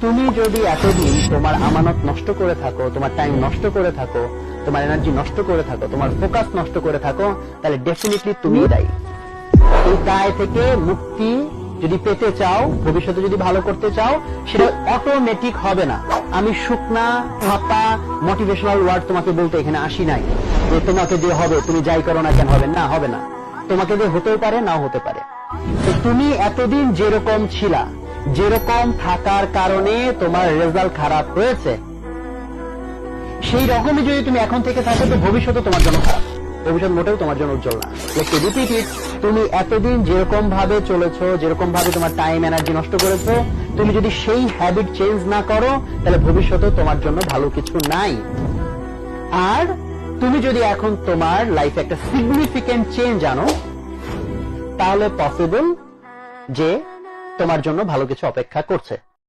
তুমি যদি এতদিন তোমার আমানত নষ্ট করে থাকো, তোমার টাইম নষ্ট করে থাকো, তোমার এনার্জি নষ্ট করে থাকো, তোমার ফোকাস নষ্ট করে থাকো, তাহলে ডেফিনেটলি তুমি দায়ী। এই দায় থেকে মুক্তি যদি পেতে চাও, ভবিষ্যতে যদি ভালো করতে চাও, সেটা অটোমেটিক হবে না। আমি শুকনা ফাঁপা মোটিভেশনাল ওয়ার্ড তোমাকে বলতে এখানে আসি নাই যে তোমাকে দিয়ে হবে, তুমি যাই করো না কেন হবে না, হবে না। তোমাকে দিয়ে হতেও পারে, নাও হতে পারে। তো তুমি এতদিন যেরকম ছিলা, যেরকম থাকার কারণে তোমার রেজাল্ট খারাপ হয়েছে, সেই রকমই যদি তুমি এখন থেকে থাকো, তো ভবিষ্যতে তোমার জন্য খারাপ, ভবিষ্যৎ মোটেও তোমার জন্য উজ্জ্বল না। রিপিট ইট, তুমি এতদিন যেরকম ভাবে চলেছো, যেরকম ভাবে তোমার টাইম এনার্জি নষ্ট করেছো, তুমি যদি সেই হ্যাবিট চেঞ্জ না করো, তাহলে ভবিষ্যতে তোমার জন্য ভালো কিছু নাই। আর তুমি যদি এখন তোমার লাইফে একটা সিগনিফিকেন্ট চেঞ্জ আনো, তাহলে পসিবল যে তোমার জন্য ভালো কিছু অপেক্ষা করছে।